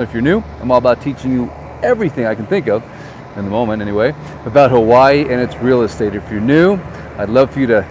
If you're new, I'm all about teaching you everything I can think of, in the moment anyway, about Hawaii and its real estate. If you're new, I'd love for you to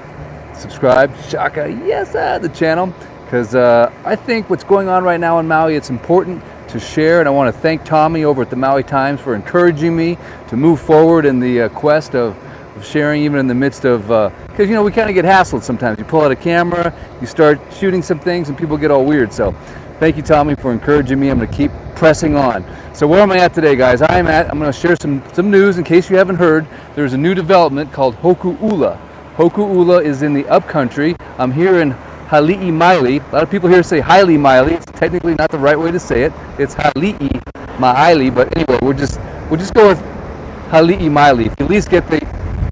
subscribe, shaka, yes, the channel, because I think what's going on right now in Maui, it's important to share, and I want to thank Tommy over at the Maui Times for encouraging me to move forward in the quest of sharing, even in the midst of, because you know, we kind of get hassled sometimes. You pull out a camera, you start shooting some things, and people get all weird. So thank you, Tommy, for encouraging me. I'm going to keep pressing on. So where am I at today, guys? I'm going to share some news in case you haven't heard. There's a new development called Hokuula. Hokuula is in the upcountry. I'm here in Hali'imaile. A lot of people here say Hali'imaile. It's technically not the right way to say it. It's Hali'imaile, but anyway, we'll just go with Hali'imaile. If you at least get the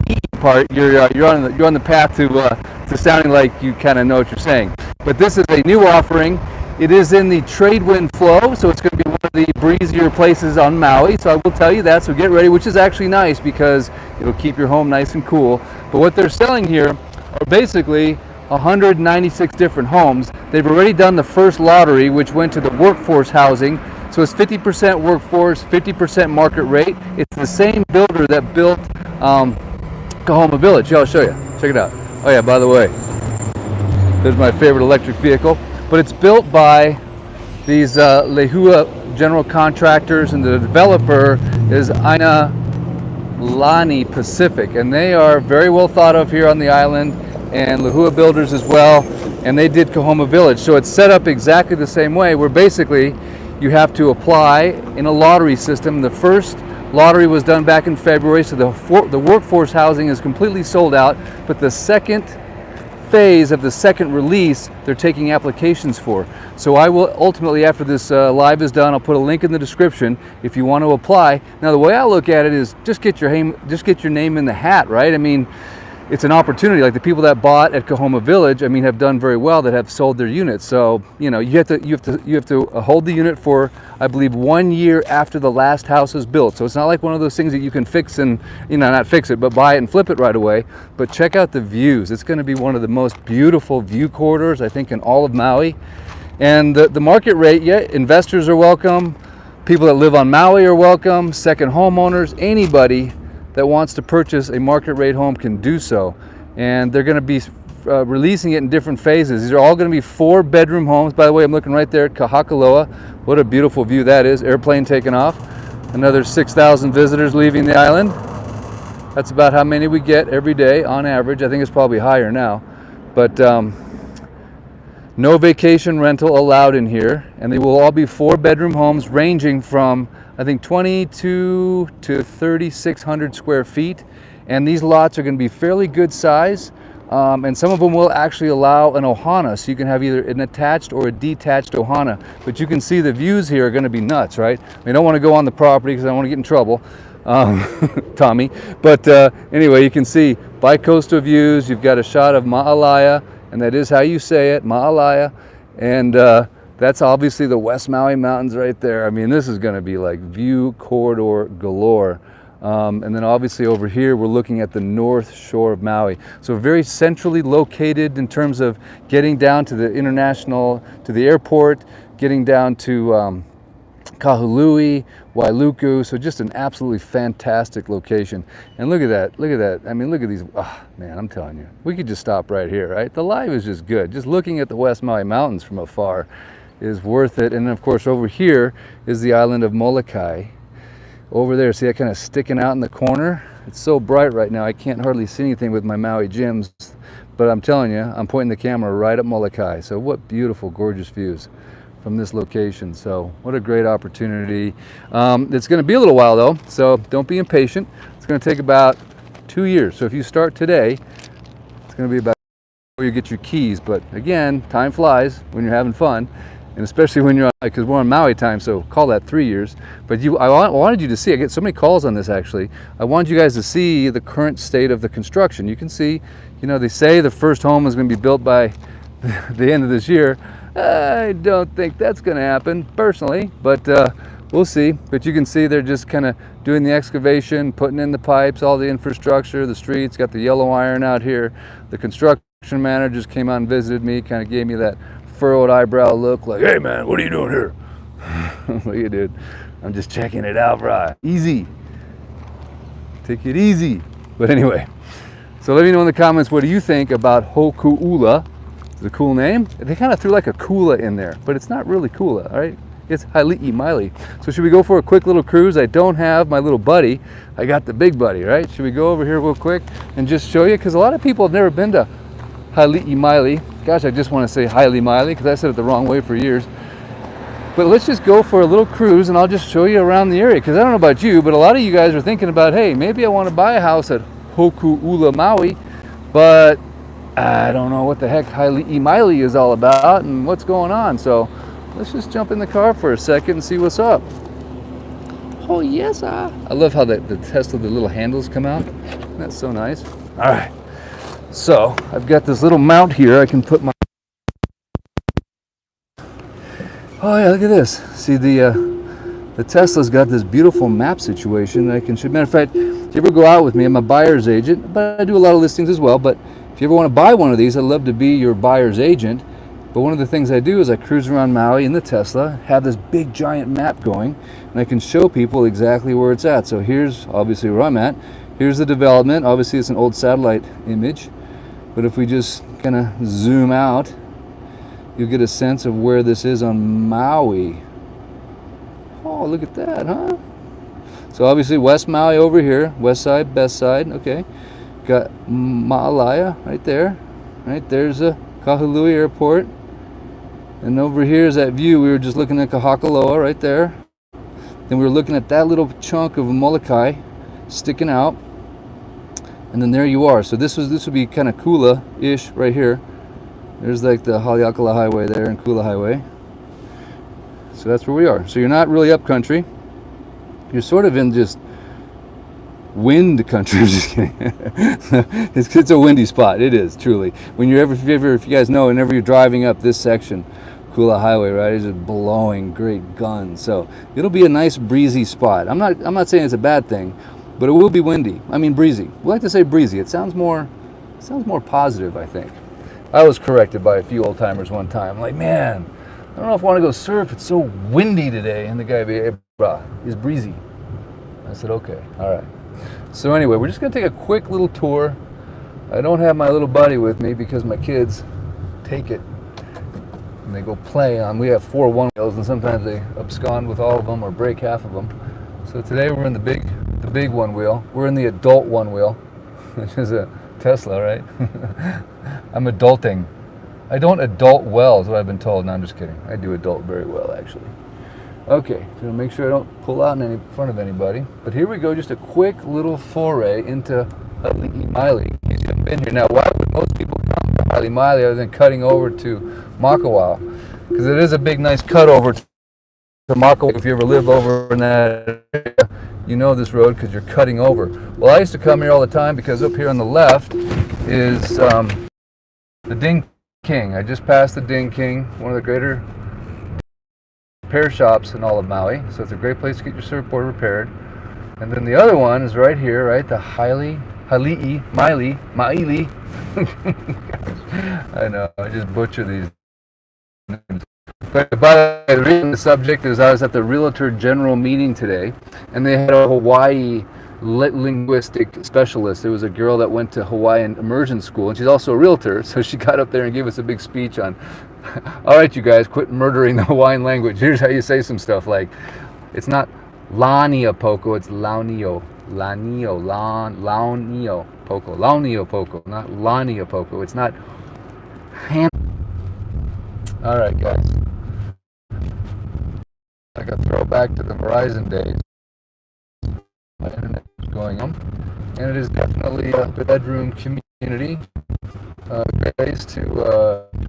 E part, you're on the path to sounding like you kind of know what you're saying. But this is a new offering. It is in the trade wind flow, so it's going to be one of the breezier places on Maui. So I will tell you that, so get ready, which is actually nice because it'll keep your home nice and cool. But what they're selling here are basically 196 different homes. They've already done the first lottery, which went to the workforce housing. So it's 50% workforce, 50% market rate. It's the same builder that built Kahoma Village. Yeah, I'll show you. Check it out. Oh yeah, by the way, there's my favorite electric vehicle. But it's built by these Lehua general contractors, and the developer is Aina Lani Pacific, and they are very well thought of here on the island, and Lehua builders as well, and they did Kahoma Village. So it's set up exactly the same way, where basically you have to apply in a lottery system. The first lottery was done back in February, so the workforce housing is completely sold out, but the second phase of the second release they're taking applications for. So I will ultimately, after this live is done, I'll put a link in the description if you want to apply. Now the way I look at it is just get your name in the hat, right? I mean, it's an opportunity. Like the people that bought at Kahoma Village, I mean, have done very well, that have sold their units. So you know, you have to hold the unit for, I believe, 1 year after the last house is built. So it's not like one of those things that you can fix and, you know, not fix it, but buy it and flip it right away. But check out the views. It's going to be one of the most beautiful view corridors, I think, in all of Maui. And the market rate, yeah, investors are welcome. People that live on Maui are welcome. Second homeowners, anybody that wants to purchase a market rate home can do so. And they're going to be releasing it in different phases. These are all going to be 4-bedroom homes. By the way, I'm looking right there at Kahakaloa. What a beautiful view that is. Airplane taking off. Another 6,000 visitors leaving the island. That's about how many we get every day on average. I think it's probably higher now. But no vacation rental allowed in here. And they will all be 4-bedroom homes ranging from, I think, 22 to 3,600 square feet. And these lots are going to be fairly good size. And some of them will actually allow an ohana, so you can have either an attached or a detached ohana. But you can see the views here are going to be nuts, right? I don't want to go on the property because I don't want to get in trouble, Tommy. But anyway, you can see bi-coastal views. You've got a shot of Ma'alaya, and that is how you say it, Ma'alaya. And that's obviously the West Maui Mountains right there. I mean, this is going to be like view corridor galore. And then obviously over here, we're looking at the north shore of Maui. So very centrally located in terms of getting down to the to the airport, getting down to Kahului, Wailuku. So just an absolutely fantastic location. And look at that, look at that. I mean, look at these, oh, man, I'm telling you, we could just stop right here, right? The live is just good. Just looking at the West Maui Mountains from afar is worth it. And then of course over here is the island of Molokai. Over there, see that kind of sticking out in the corner? It's so bright right now, I can't hardly see anything with my Maui gyms, but I'm telling you, I'm pointing the camera right at Molokai. So what beautiful, gorgeous views from this location. So what a great opportunity. It's going to be a little while though, so don't be impatient. It's going to take about 2 years. So if you start today, it's going to be about before you get your keys. But again, time flies when you're having fun. And especially when you're on, because we're on Maui time, so call that 3 years. But I wanted you to see, I get so many calls on this actually. I wanted you guys to see the current state of the construction. You can see, you know, they say the first home is going to be built by the end of this year. I don't think that's going to happen personally, but we'll see. But you can see they're just kind of doing the excavation, putting in the pipes, all the infrastructure, the streets, got the yellow iron out here. The construction manager just came out and visited me, kind of gave me that furrowed eyebrow look like, hey man, what are you doing here? Look at dude. I'm just checking it out, bro. Easy. Take it easy. But anyway, so let me know in the comments, what do you think about Hokuula? It's a cool name. They kind of threw like a Kula in there, but it's not really Kula, all right? It's Hali'imaile. So should we go for a quick little cruise? I don't have my little buddy. I got the big buddy, right? Should we go over here real quick and just show you? Because a lot of people have never been to Hali'imaile. Gosh, I just want to say Hali'imaile because I said it the wrong way for years. But let's just go for a little cruise and I'll just show you around the area. Because I don't know about you, but a lot of you guys are thinking about, hey, maybe I want to buy a house at Hokuula, Maui, but I don't know what the heck Hali'imaile is all about and what's going on. So let's just jump in the car for a second and see what's up. Oh yes, I love how the Tesla, the little handles come out. That's so nice. All right, so I've got this little mount here. I can put my, oh yeah, look at this. See the Tesla's got this beautiful map situation that I can show. Matter of fact, if you ever go out with me, I'm a buyer's agent, but I do a lot of listings as well. But if you ever want to buy one of these, I'd love to be your buyer's agent. But one of the things I do is I cruise around Maui in the Tesla, have this big giant map going, and I can show people exactly where it's at. So here's obviously where I'm at. Here's the development. Obviously it's an old satellite image, but if we just kind of zoom out, you'll get a sense of where this is on Maui. Oh, look at that, huh? So obviously West Maui over here, west side, best side, okay. Got Maui right there. Right, there's a Kahului Airport. And over here is that view. We were just looking at Hokula right there. Then we were looking at that little chunk of Molokai sticking out. And then there you are. So this would be kind of Kula-ish right here. There's like the Hali'imaile Highway there and Kula Highway. So that's where we are. So you're not really up country. You're sort of in just wind country. I'm just kidding. It's a windy spot. It is truly. When you're if you guys know, whenever you're driving up this section, Kula Highway, right, it's just blowing great guns. So it'll be a nice breezy spot. I'm not saying it's a bad thing, but it will be windy. I mean breezy. We like to say breezy. It sounds more positive, I think. I was corrected by a few old timers one time. I'm like, man, I don't know if I want to go surf. It's so windy today. And the guy, hey, brah, it's breezy. I said, okay, all right. So anyway, we're just going to take a quick little tour. I don't have my little buddy with me because my kids take it and they go play on. We have 4 one-wheels and sometimes they abscond with all of them or break half of them. So today we're in the big one-wheel. We're in the adult one-wheel, which is a Tesla, right? I'm adulting. I don't adult well is what I've been told. No, I'm just kidding. I do adult very well, actually. Okay, so make sure I don't pull out in front of anybody. But here we go, just a quick little foray into Hali'imaile. You haven't been here. Now, why would most people come to Hali'imaile other than cutting over to Makawao? Because it is a big, nice cut over to Makawao. If you ever live over in that area, you know this road because you're cutting over. Well, I used to come here all the time because up here on the left is the Ding King. I just passed the Ding King, one of the greater repair shops in all of Maui, so it's a great place to get your surfboard repaired. And then the other one is right here, right? The Hali'imaile. I know, I just butcher these names. But by the way, the reason the subject is I was at the Realtor General meeting today, and they had a Hawaii linguistic specialist. It was a girl that went to Hawaiian immersion school, and she's also a realtor, so she got up there and gave us a big speech on, all right, you guys, quit murdering the Hawaiian language. Here's how you say some stuff like, it's not Lania Poko, it's Launio. Launio Poko, not Lania Poko. It's not hand. All right, guys. Like a throwback to the Verizon days. My internet is going on, and it is definitely a bedroom community. Great place to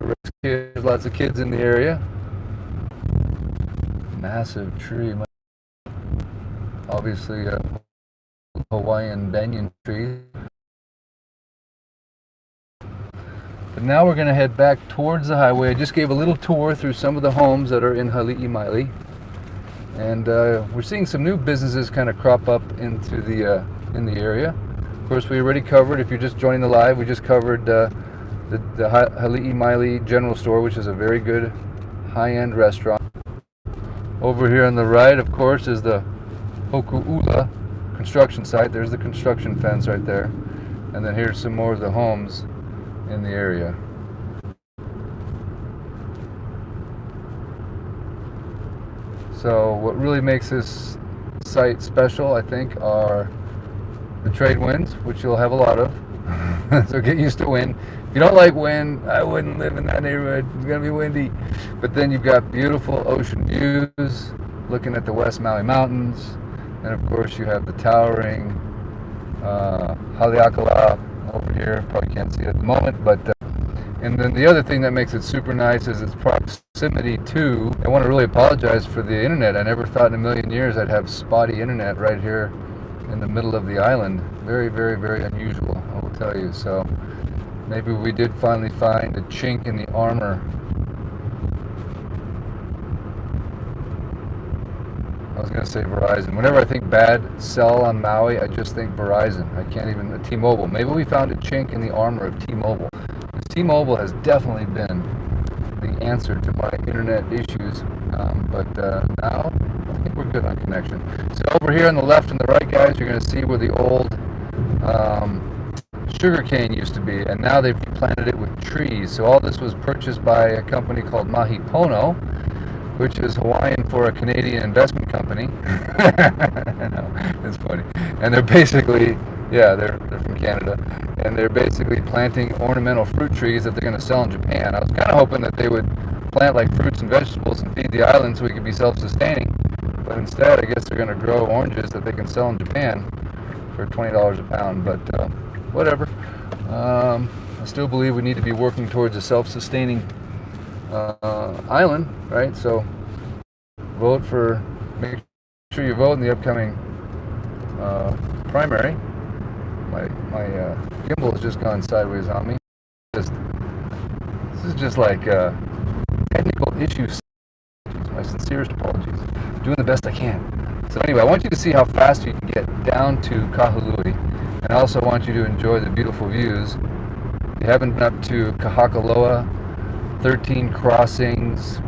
raise kids, lots of kids in the area. Massive tree, obviously a Hawaiian banyan tree. But now we're going to head back towards the highway. I just gave a little tour through some of the homes that are in Hali'imaile. And we're seeing some new businesses kind of crop up into the in the area. Of course, we already covered, if you're just joining the live, we just covered the Hali'imaile General Store, which is a very good high-end restaurant. Over here on the right, of course, is the Hokuula construction site. There's the construction fence right there. And then here's some more of the homes in the area. So what really makes this site special, I think, are the trade winds, which you'll have a lot of. So get used to wind. If you don't like wind, I wouldn't live in that neighborhood. It's going to be windy. But then you've got beautiful ocean views, looking at the West Maui Mountains. And of course you have the towering Hali'imaile over here. Probably can't see it at the moment, but and then the other thing that makes it super nice is its proximity to, I want to really apologize for the internet. I never thought in a million years I'd have spotty internet right here in the middle of the island. Very, very, very unusual, I will tell you. So maybe we did finally find a chink in the armor. I was going to say Verizon. Whenever I think bad cell on Maui, I just think Verizon. I can't even, T-Mobile. Maybe we found a chink in the armor of T-Mobile. T-Mobile has definitely been the answer to my internet issues, but now I think we're good on connection. So over here on the left and the right, guys, you're going to see where the old sugar cane used to be, and now they've replanted it with trees. So all this was purchased by a company called Mahipono, which is Hawaiian for a Canadian investment company. I know, it's funny. And they're basically, yeah, they're from Canada, and they're basically planting ornamental fruit trees that they're going to sell in Japan. I was kind of hoping that they would plant like fruits and vegetables and feed the island so we could be self-sustaining, but instead I guess they're going to grow oranges that they can sell in Japan for $20 a pound, but whatever. I still believe we need to be working towards a self-sustaining island, right? So vote for, make sure you vote in the upcoming primary. My gimbal has just gone sideways on me. This is just like technical issues. My sincerest apologies. I'm doing the best I can. So anyway, I want you to see how fast you can get down to Kahului, and I also want you to enjoy the beautiful views. If you haven't been up to Kahakaloa, 13 crossings,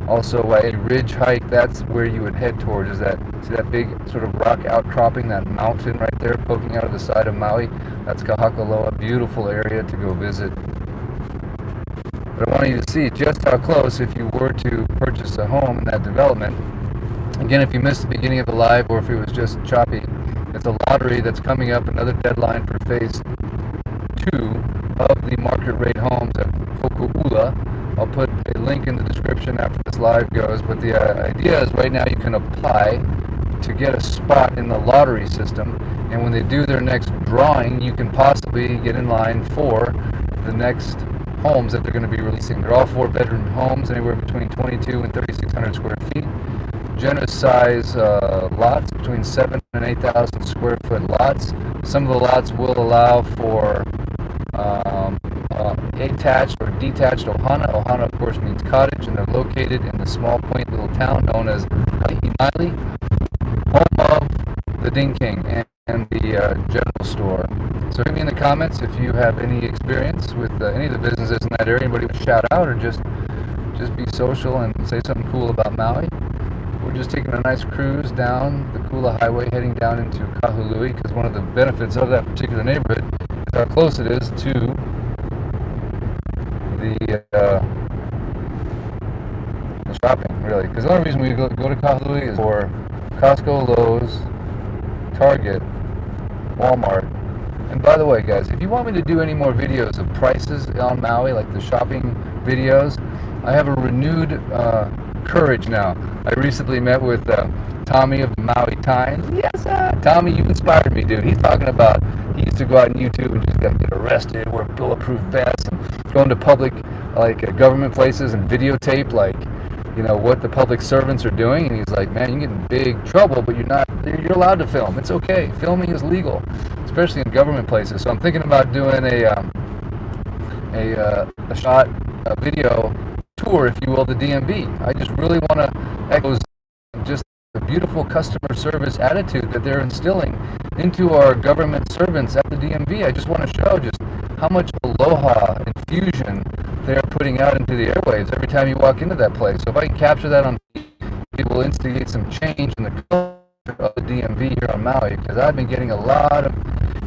also a ridge hike, that's where you would head towards, is that, see that big sort of rock outcropping, that mountain right there poking out of the side of Maui? That's Kahakaloa, beautiful area to go visit. But I want you to see just how close, if you were to purchase a home in that development. Again, if you missed the beginning of the live, or if it was just choppy, it's a lottery that's coming up, another deadline for phase 2 of the market rate homes at Hokuula. I'll put a link in the description after this live goes, but the idea is right now you can apply to get a spot in the lottery system, and when they do their next drawing, you can possibly get in line for the next homes that they're going to be releasing. They're all 4-bedroom homes, anywhere between 22 and 3,600 square feet. Generous size lots, between 7 and 8,000 square foot lots. Some of the lots will allow for attached or detached ohana. Ohana, of course, means cottage, and they're located in the small, quaint little town known as Hali'imaile, home of the Ding King and the general store. So hit me in the comments if you have any experience with any of the businesses in that area. Anybody would shout out, or just be social and say something cool about Maui. We're just taking a nice cruise down the Kula Highway, heading down into Kahului, because one of the benefits of that particular neighborhood is how close it is to the shopping, really. Because the only reason we go to Kahului is for Costco, Lowe's, Target, Walmart. And by the way, guys, if you want me to do any more videos of prices on Maui, like the shopping videos, I have a renewed courage now. I recently met with Tommy of the Maui Times. Yes, Tommy, you inspired me, dude. He's talking about he used to go out on YouTube and just get arrested, wear bulletproof vests, and go into public, like government places, and videotape, like, you know, what the public servants are doing. And he's like, man, you can get in big trouble, but you're allowed to film. It's okay. Filming is legal, especially in government places. So I'm thinking about doing a video tour, if you will, the DMV. I just really want to echo just the beautiful customer service attitude that they're instilling into our government servants at the DMV. I just want to show just how much aloha infusion they are putting out into the airwaves every time you walk into that place. So if I can capture that on TV, it will instigate some change in the culture of the DMV here on Maui, because I've been getting a lot of,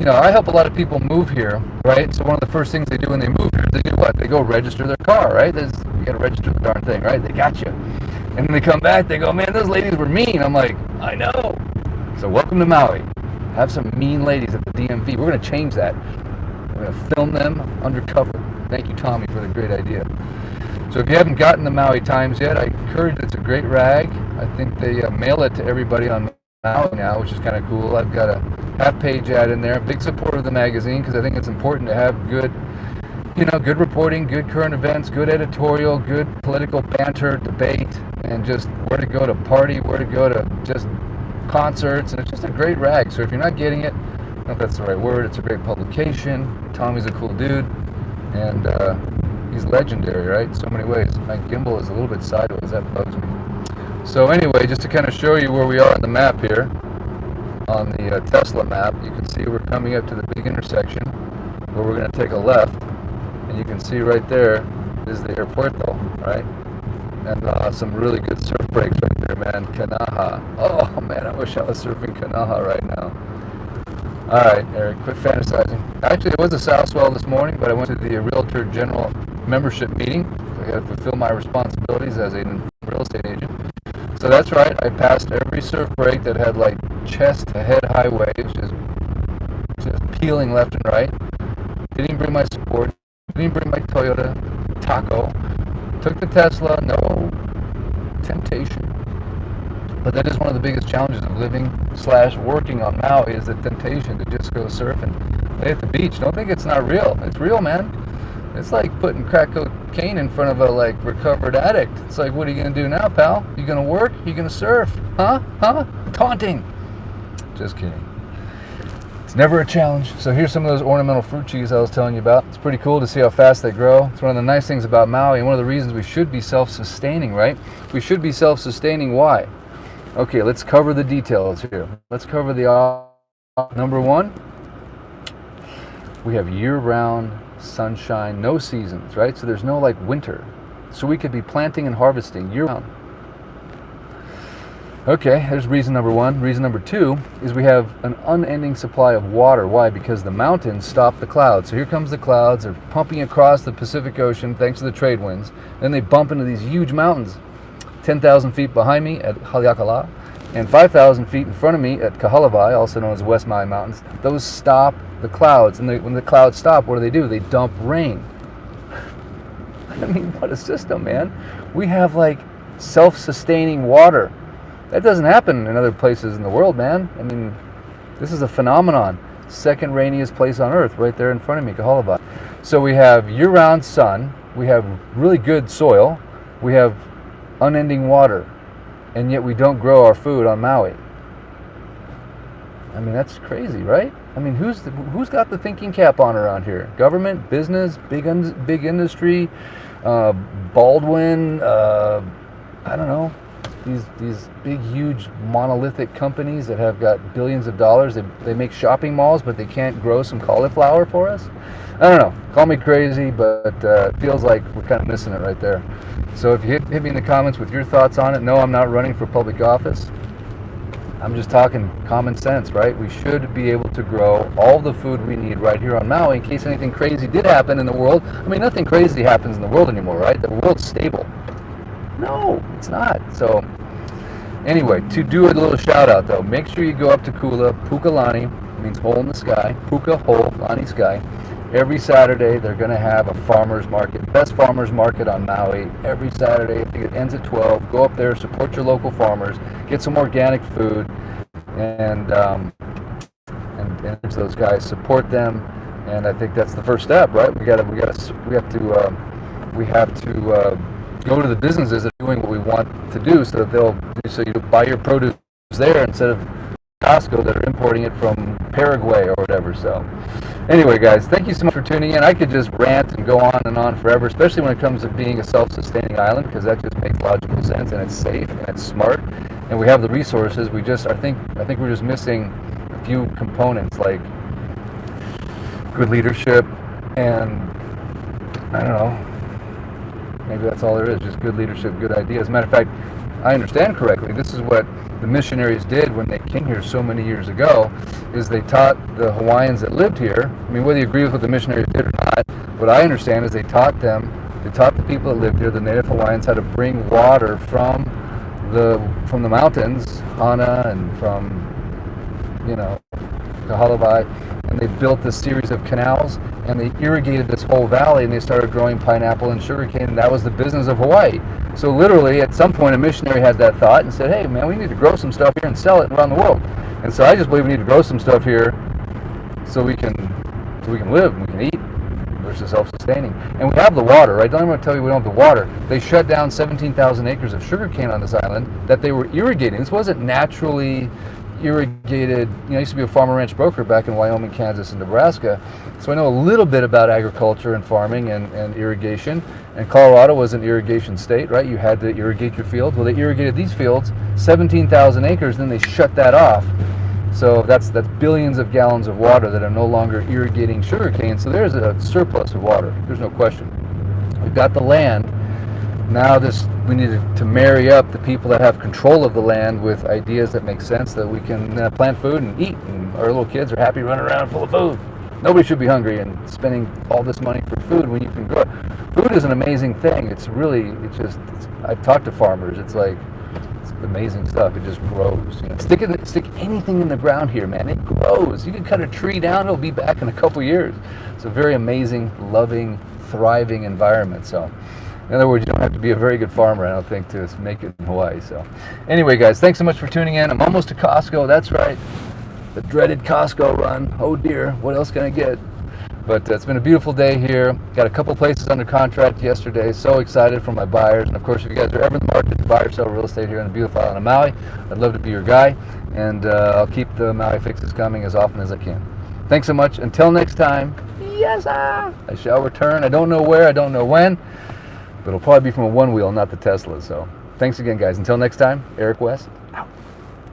I help a lot of people move here, right? So one of the first things they do when they move here, they do what? They go register their car, right? You got to register the darn thing, right? They got you. And when they come back, they go, man, those ladies were mean. I'm like, I know. So welcome to Maui. Have some mean ladies at the DMV. We're going to change that. We're going to film them undercover. Thank you, Tommy, for the great idea. So if you haven't gotten the Maui Times yet, I encourage it. It's a great rag. I think they mail it to everybody on Maui now, which is kind of cool. I've got a half-page ad in there. Big supporter of the magazine, because I think it's important to have good reporting, good current events, good editorial, good political banter, debate, and just where to go to party, where to go to just concerts, and it's just a great rag. So if you're not getting it, I don't know if that's the right word, it's a great publication. Tommy's a cool dude, and he's legendary, right? In so many ways. My gimbal is a little bit sideways, that bugs me. So anyway, just to kind of show you where we are on the map here, on the Tesla map, you can see we're coming up to the big intersection where we're going to take a left, and you can see right there is the airpuerto, right? And some really good surf breaks right there, man. Kanaha. Oh man, I wish I was surfing Kanaha right now. All right, Eric, quit fantasizing. Actually, it was a south swell this morning, but I went to the Realtor General membership meeting. So I got to fulfill my responsibilities as a real estate agent. So that's right, I passed every surf break that had like chest to head high waves, just peeling left and right. Didn't even bring my Sport, didn't even bring my Toyota Taco. Took the Tesla, no temptation. But that is one of the biggest challenges of living/working on Maui, is the temptation to just go surf and lay at the beach. Don't think it's not real. It's real, man. It's like putting crack cocaine in front of a recovered addict. It's like, what are you going to do now, pal? You going to work? You going to surf? Huh? Taunting. Just kidding. It's never a challenge. So here's some of those ornamental fruit trees I was telling you about. It's pretty cool to see how fast they grow. It's one of the nice things about Maui, and one of the reasons we should be self-sustaining, right? We should be self-sustaining. Why? Okay, let's cover the details here. Let's cover the number one. We have year-round sunshine, no seasons, right? So there's no winter. So we could be planting and harvesting year-round. Okay, there's reason number one. Reason number two is we have an unending supply of water. Why? Because the mountains stop the clouds. So here comes the clouds. They're pumping across the Pacific Ocean thanks to the trade winds. Then they bump into these huge mountains. 10,000 feet behind me at Hali'imaile, and 5,000 feet in front of me at Kahalavai, also known as West Maui Mountains. Those stop the clouds. And when the clouds stop, what do? They dump rain. I mean, what a system, man. We have self-sustaining water. That doesn't happen in other places in the world, man. I mean, this is a phenomenon. Second rainiest place on earth, right there in front of me, Kahalavai. So we have year-round sun, we have really good soil, we have unending water, and yet we don't grow our food on Maui. I mean, that's crazy, right? I mean, who's got the thinking cap on around here? Government, business, big industry, Baldwin, I don't know. These big, huge, monolithic companies that have got billions of dollars. They make shopping malls, but they can't grow some cauliflower for us. I don't know. Call me crazy, but it feels like we're kind of missing it right there. So if you hit me in the comments with your thoughts on it. No, I'm not running for public office. I'm just talking common sense, right? We should be able to grow all the food we need right here on Maui in case anything crazy did happen in the world. I mean, nothing crazy happens in the world anymore, right? The world's stable. No, it's not. So anyway, to do a little shout out though, make sure you go up to Kula, Pukalani, means hole in the sky, Puka, hole, Lani, sky. Every Saturday they're going to have a farmer's market, best farmer's market on Maui. Every Saturday, I think it ends at 12. Go up there, support your local farmers, get some organic food, and those guys, support them. And I think that's the first step, right? We have to go to the businesses that are doing what we want to do, so you buy your produce there instead of Costco that are importing it from Paraguay or whatever. So anyway, guys, thank you so much for tuning in. I could just rant and go on and on forever, especially when it comes to being a self-sustaining island, because that just makes logical sense, and it's safe and it's smart, and we have the resources. I think we're just missing a few components, like good leadership, And I don't know, maybe that's all there is, just good leadership, good ideas. As a matter of fact, I understand correctly, this is what the missionaries did when they came here so many years ago, is they taught the Hawaiians that lived here, I mean, whether you agree with what the missionaries did or not, what I understand is they taught the people that lived here, the native Hawaiians, how to bring water from the mountains, Hana, and from, Kahalavai, and they built this series of canals, and they irrigated this whole valley, and they started growing pineapple and sugarcane, and that was the business of Hawaii. So literally, at some point, a missionary had that thought and said, hey, man, we need to grow some stuff here and sell it around the world. And so I just believe we need to grow some stuff here so we can live and we can eat versus self-sustaining. And we have the water, right? Don't even tell you we don't have the water. They shut down 17,000 acres of sugarcane on this island that they were irrigating. This wasn't naturally irrigated. I used to be a farmer ranch broker back in Wyoming, Kansas, and Nebraska, so I know a little bit about agriculture and farming and irrigation. And Colorado was an irrigation state, right? You had to irrigate your fields. Well, they irrigated these fields, 17,000 acres, then they shut that off. So that's billions of gallons of water that are no longer irrigating sugarcane. So there's a surplus of water. There's no question. We've got the land. Now we need to marry up the people that have control of the land with ideas that make sense, that we can plant food and eat, and our little kids are happy running around full of food. Nobody should be hungry and spending all this money for food when you can grow. Food is an amazing thing. I've talked to farmers. It's amazing stuff. It just grows. Stick anything in the ground here, man. It grows. You can cut a tree down, it'll be back in a couple years. It's a very amazing, loving, thriving environment. So, in other words, you don't have to be a very good farmer, I don't think, to make it in Hawaii. So, anyway, guys, thanks so much for tuning in. I'm almost to Costco. That's right. The dreaded Costco run. Oh dear, what else can I get? But it's been a beautiful day here. Got a couple places under contract yesterday. So excited for my buyers. And of course, if you guys are ever in the market to buy or sell real estate here in the beautiful island of Maui, I'd love to be your guy. And I'll keep the Maui fixes coming as often as I can. Thanks so much. Until next time, yes, I shall return. I don't know where, I don't know when, but it'll probably be from a one wheel, not the Tesla. So thanks again, guys. Until next time, Eric West.